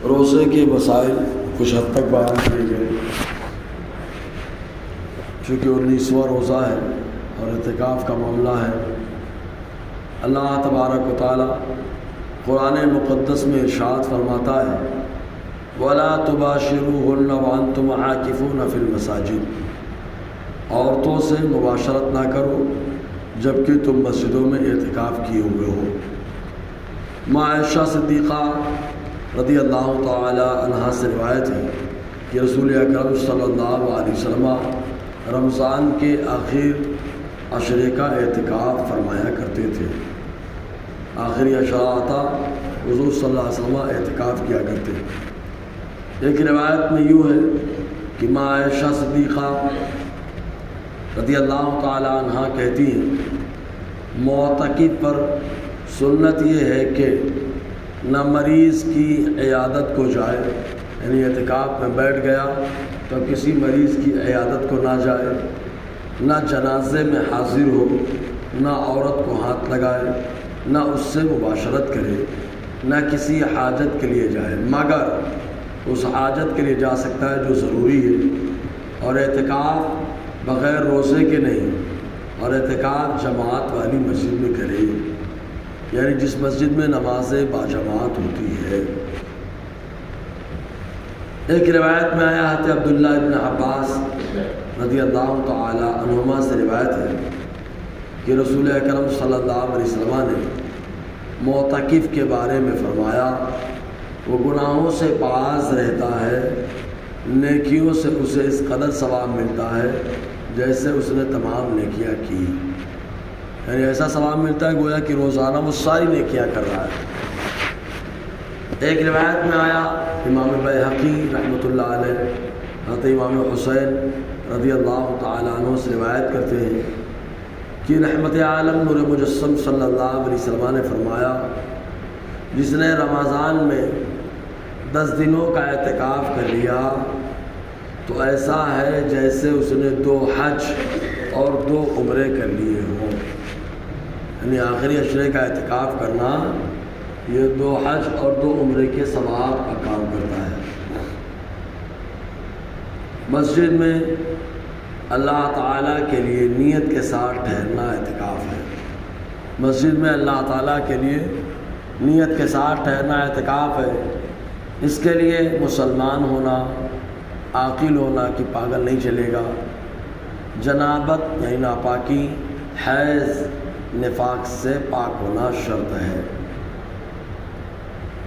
روزے کے مسائل کچھ حد تک بیان کیے گئے، چونکہ 19واں روزہ ہے اور اعتکاف کا معاملہ ہے۔ اللہ تبارک و تعالی قرآن مقدس میں ارشاد فرماتا ہے وَلَا تُبَاشِرُوهُنَّ وَأَنْتُمْ عَاكِفُونَ فِي الْمَسَاجِدِ، عورتوں سے مباشرت نہ کرو جبکہ تم مسجدوں میں اعتکاف کیے ہوئے ہو۔ ماں عائشہ صدیقہ رضی اللہ تعالی عنہا سے روایت ہے کہ رسول اکرم صلی اللہ علیہ وسلم رمضان کے آخر عشرے کا اعتکاف فرمایا کرتے تھے۔ آخری عشرہ آتا حضور صلی اللہ علیہ وسلم اعتکاف کیا کرتے۔ ایک روایت میں یوں ہے کہ ماں عائشہ صدیقہ رضی اللہ تعالی عنہا کہتی ہیں معتکف پر سنت یہ ہے کہ نہ مریض کی عیادت کو جائے، یعنی اعتکاف میں بیٹھ گیا تو کسی مریض کی عیادت کو نہ جائے، نہ جنازے میں حاضر ہو، نہ عورت کو ہاتھ لگائے، نہ اس سے مباشرت کرے، نہ کسی حاجت کے لیے جائے، مگر اس حاجت کے لیے جا سکتا ہے جو ضروری ہے، اور اعتکاف بغیر روزے کے نہیں، اور اعتکاف جماعت والی مسجد میں کرے، یعنی جس مسجد میں نماز باجماعت ہوتی ہے۔ ایک روایت میں آیا ہے عبداللہ ابن عباس رضی اللہ تعالی عنہما سے روایت ہے کہ رسول اکرم صلی اللہ علیہ وسلم نے معتکف کے بارے میں فرمایا وہ گناہوں سے باز رہتا ہے، نیکیوں سے اسے اس قدر ثواب ملتا ہے جیسے اس نے تمام نیکیاں کی، یعنی ایسا ثواب ملتا ہے گویا کہ روزانہ وہ ساری نیکیاں کر رہا ہے۔ ایک روایت میں آیا امام بیہقی رحمۃ اللہ علیہ حضرت امام حسین رضی اللہ تعالی عنہ سے روایت کرتے ہیں کہ رحمت عالم نور مجسم صلی اللہ علیہ وسلم نے فرمایا جس نے رمضان میں 10 دنوں کا اعتکاف کر لیا تو ایسا ہے جیسے اس نے 2 حج اور 2 عمرے کر لیے ہوں، یعنی آخری عشرے کا اعتکاف کرنا یہ 2 حج اور 2 عمرے کے ثواب کا کام کرتا ہے۔ مسجد میں اللہ تعالیٰ کے لیے نیت کے ساتھ ٹھہرنا اعتکاف ہے۔ مسجد میں اللہ تعالیٰ کے لیے نیت کے ساتھ ٹھہرنا اعتکاف ہے۔ اس کے لیے مسلمان ہونا، عاقل ہونا کہ پاگل نہیں چلے گا، جنابت یعنی ناپاکی، حیض، نفاق سے پاک ہونا شرط ہے۔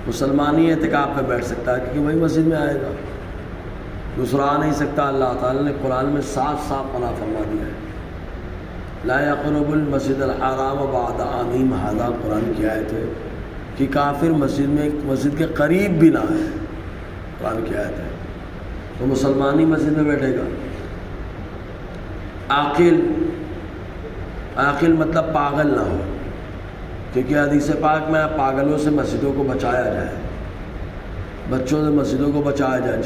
مسلمان ہی اعتکاف میں بیٹھ سکتا ہے کیونکہ وہی مسجد میں آئے گا، دوسرا آ نہیں سکتا۔ اللہ تعالیٰ نے قرآن میں صاف صاف منع فرما دیا ہے لا يقرب المسجد الحرام بعد عامهم ھذا، قرآن کی آیت ہے کہ کافر مسجد کے قریب بھی نہ ہے، قرآن کی آیت ہے۔ تو مسلمان ہی مسجد میں بیٹھے گا۔ عاقل مطلب پاگل نہ ہو، کیونکہ حدیث پاک میں پاگلوں سے مسجدوں کو بچایا جائے، بچوں سے مسجدوں کو بچایا جائے۔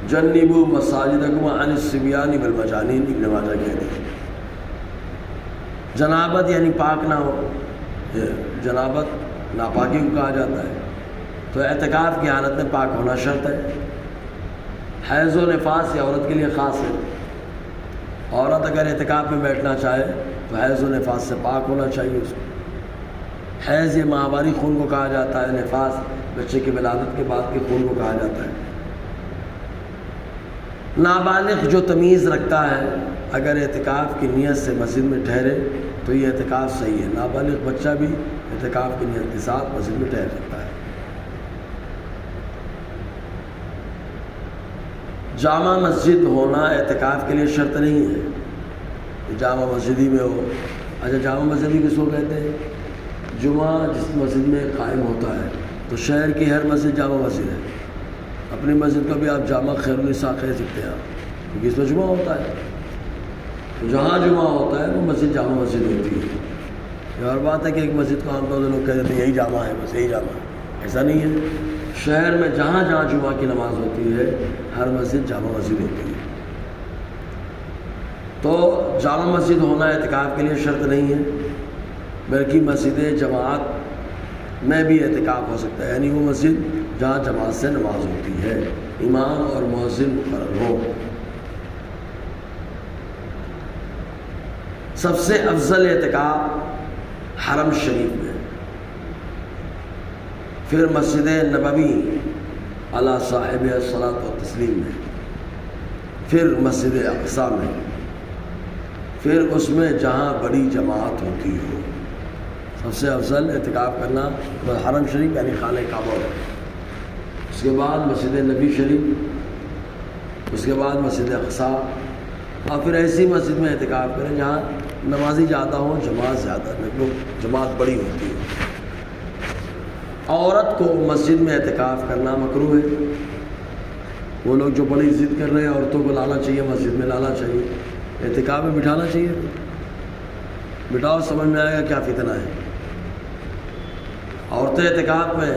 جنبوا مساجدکم عن الصبیان والمجانین، ابن ماجہ کہتے ہیں۔ جنابت یعنی پاک نہ ہو، جنابت ناپاکی کو کہا جاتا ہے، تو اعتکاف کی حالت میں پاک ہونا شرط ہے۔ حیض و نفاس یہ عورت کے لیے خاص ہے، عورت اگر اعتکاف میں بیٹھنا چاہے تو حیض و نفاس سے پاک ہونا چاہیے اس کو۔ حیض یہ ماہواری خون کو کہا جاتا ہے، نفاس بچے کی ولادت کے بعد کے خون کو کہا جاتا ہے۔ نابالغ جو تمیز رکھتا ہے اگر اعتکاف کی نیت سے مسجد میں ٹھہرے تو یہ اعتکاف صحیح ہے۔ نابالغ بچہ بھی اعتکاف کی نیت کے ساتھ مسجد میں ٹھہر سکتا ہے۔ جامع مسجد ہونا اعتکاف کے لیے شرط نہیں ہے کہ جامع مسجدی میں ہو۔ اچھا، جامع مسجدی کس کو کہتے ہیں؟ جمعہ جس مسجد میں قائم ہوتا ہے، تو شہر کی ہر مسجد جامع مسجد ہے۔ اپنی مسجد کو بھی آپ جامع خیر النساء کہہ سکتے ہیں آپ، کیونکہ اس میں جمعہ ہوتا ہے۔ تو جہاں جمعہ ہوتا ہے وہ مسجد جامع مسجد ہوتی ہے۔ یہ اور بات ہے کہ ایک مسجد کو عام طور سے لوگ کہہ دیتے ہیں یہی جامع ہے، بس یہی جامع ہے، ایسا نہیں ہے۔ شہر میں جہاں جہاں جمعہ کی نماز ہوتی ہے ہر مسجد جامع مسجد ہوتی ہے۔ تو جامع مسجد ہونا اعتکاف کے لیے شرط نہیں ہے، بلکہ مسجد جماعت میں بھی اعتکاف ہو سکتا ہے، یعنی وہ مسجد جہاں جماعت سے نماز ہوتی ہے، امام اور مؤذن مقرر ہو۔ سب سے افضل اعتکاف حرم شریف میں، پھر مسجد نبوی علی صاحب الصلاۃ والتسلیم میں، پھر مسجد اقصی میں، پھر اس میں جہاں بڑی جماعت ہوتی ہو۔ سب سے افضل اعتکاف کرنا حرم شریف یعنی خانہ کعبہ، اس کے بعد مسجد نبی شریف، اس کے بعد مسجد اقصی، اور پھر ایسی مسجد میں اعتکاف کریں جہاں نمازی زیادہ ہوں، جماعت زیادہ، جماعت بڑی ہوتی ہے۔ عورت کو مسجد میں اعتکاف کرنا مکروہ ہے۔ وہ لوگ جو بڑی ضد کر رہے ہیں عورتوں کو لانا چاہیے، مسجد میں لانا چاہیے، اعتکاف میں بٹھانا چاہیے، بٹھاؤ، سمجھ میں آئے گا کیا فتنہ ہے۔ عورتیں اعتکاف میں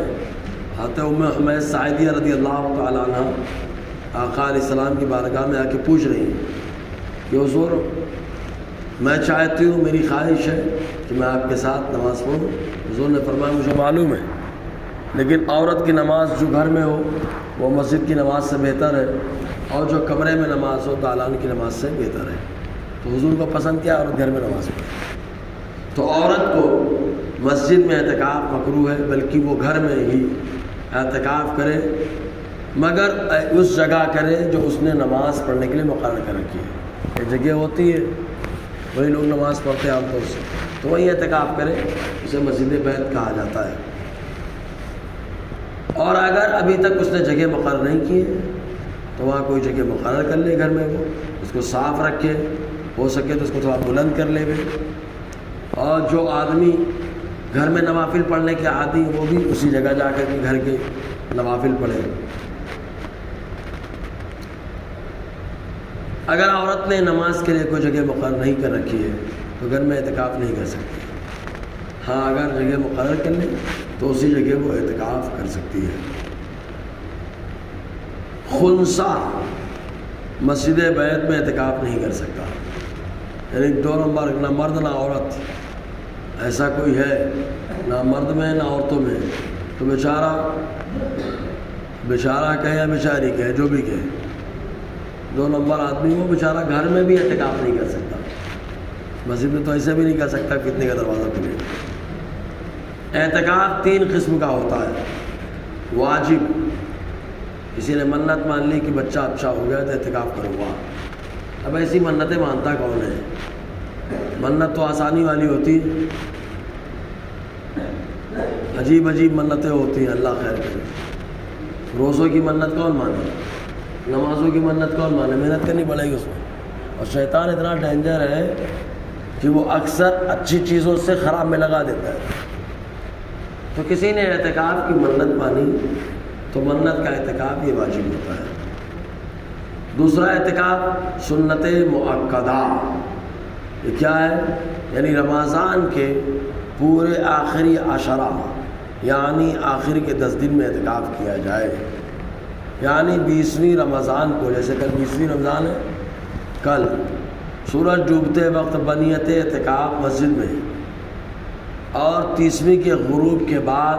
حضرت ام حمید ساعدیہ رضی اللہ تعالیٰ عنہ آقا علیہ السلام کی بارگاہ میں آ کے پوچھ رہی ہیں کہ حضور میں چاہتی ہوں، میری خواہش ہے کہ میں آپ کے ساتھ نماز پڑھوں۔ حضور نے فرمایا مجھے معلوم ہے، لیکن عورت کی نماز جو گھر میں ہو وہ مسجد کی نماز سے بہتر ہے، اور جو کمرے میں نماز ہو دالان کی نماز سے بہتر ہے۔ تو حضور کو پسند کیا عورت گھر میں نماز پڑھے، تو عورت کو مسجد میں اعتکاف مکروہ ہے، بلکہ وہ گھر میں ہی اعتکاف کرے، مگر اس جگہ کرے جو اس نے نماز پڑھنے کے لیے مقرر کر رکھی ہے۔ ایک جگہ ہوتی ہے وہی لوگ نماز پڑھتے ہیں عام طور سے، تو وہی اعتکاف کرے، اسے مسجد بیت کہا جاتا ہے۔ اور اگر ابھی تک اس نے جگہ مقرر نہیں کی ہے تو وہاں کوئی جگہ مقرر کر لے گھر میں، وہ اس کو صاف رکھے، ہو سکے تو اس کو تھوڑا بلند کر لے گئے، اور جو آدمی گھر میں نوافل پڑھنے کے عادی وہ بھی اسی جگہ جا کر کے گھر کے نوافل پڑھے۔ اگر عورت نے نماز کے لیے کوئی جگہ مقرر نہیں کر رکھی ہے تو گھر میں اعتکاف نہیں کر سکتی۔ ہاں اگر جگہ مقرر کر لے تو اسی جگہ وہ اعتکاف کر سکتی ہے۔ خنثی مسجد بیت میں اعتکاف نہیں کر سکتا، یعنی دو نمبر، نہ مرد نہ عورت، ایسا کوئی ہے نہ مرد میں نہ عورتوں میں، تو بیچارہ کہے یا بیچاری کہے، جو بھی کہے، دو نمبر آدمی وہ بیچارہ گھر میں بھی اعتکاف نہیں کر سکتا، مسجد میں تو ایسے بھی نہیں کر سکتا کتنے کا دروازہ کھلے۔ اعتکاف 3 قسم کا ہوتا ہے۔ واجب، کسی نے منت مان لی کہ بچہ اچھا ہو گیا تو اعتکاف کروں گا۔ اب ایسی منتیں مانتا کون ہے؟ منت تو آسانی والی ہوتی، عجیب عجیب منتیں ہوتی ہیں، اللہ خیر کرے۔ روزوں کی منت کون مانے، نمازوں کی منت کون مانے، محنت کرنی پڑے گی اس میں۔ اور شیطان اتنا ڈینجر ہے کہ وہ اکثر اچھی چیزوں سے خراب میں لگا دیتا ہے۔ تو کسی نے اعتکاف کی منت مانی تو منت کا اعتکاف یہ واجب ہوتا ہے۔ دوسرا اعتکاف سنت مؤکدہ، یہ کیا ہے؟ یعنی رمضان کے پورے آخری عشرہ، یعنی آخر کے 10 دن میں اعتکاف کیا جائے، یعنی 20ویں رمضان کو، جیسے کل 20ویں رمضان ہے، کل سورج ڈوبتے وقت بنیت اعتکاف مسجد میں، اور 30ویں کے غروب کے بعد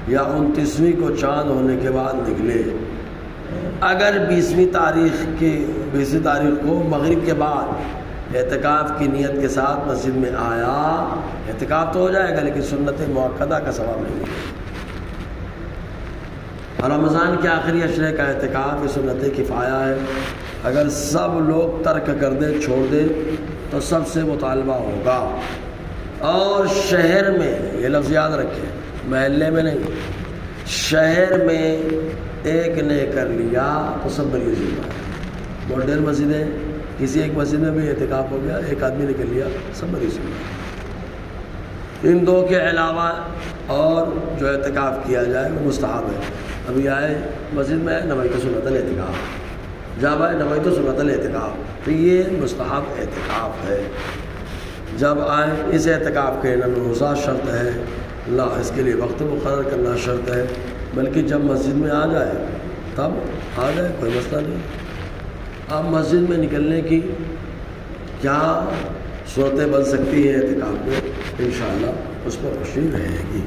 یا 29ویں کو چاند ہونے کے بعد نکلے۔ اگر 20ویں تاریخ کو مغرب کے بعد اعتکاف کی نیت کے ساتھ مسجد میں آیا، اعتکاف تو ہو جائے گا لیکن سنت مؤکدہ کا ثواب نہیں ملے گا۔ رمضان کے آخری عشرے کا اعتکاف یہ سنت کفایہ ہے، اگر سب لوگ ترک کر دے، چھوڑ دے تو سب سے مطالبہ ہوگا۔ اور شہر میں، یہ لفظ یاد رکھیں، محلے میں نہیں، شہر میں ایک نے کر لیا تو سب بری ذمہ ہے۔ بہت ڈھیر مسجدیں، کسی ایک مسجد میں بھی اعتکاف ہو گیا، ایک آدمی نے کر لیا، سب بری ذمہ ہے۔ ان دو کے علاوہ اور جو اعتکاف کیا جائے وہ مستحب ہے۔ ابھی آئے مسجد میں نویت سنت الاعتکاف، جب آئے نویت سنت الاعتکاف، تو یہ مستحب اعتکاف ہے۔ جب آئے اس اعتکاف کے روزہ شرط ہے، اللہ اس کے لیے وقت مقرر کرنا شرط ہے، بلکہ جب مسجد میں آ جائے تب آ جائے، کوئی مسئلہ نہیں۔ اب مسجد میں نکلنے کی کیا صورتیں بن سکتی ہیں اعتکاف میں، انشاءاللہ اس پر روشنی رہے گی۔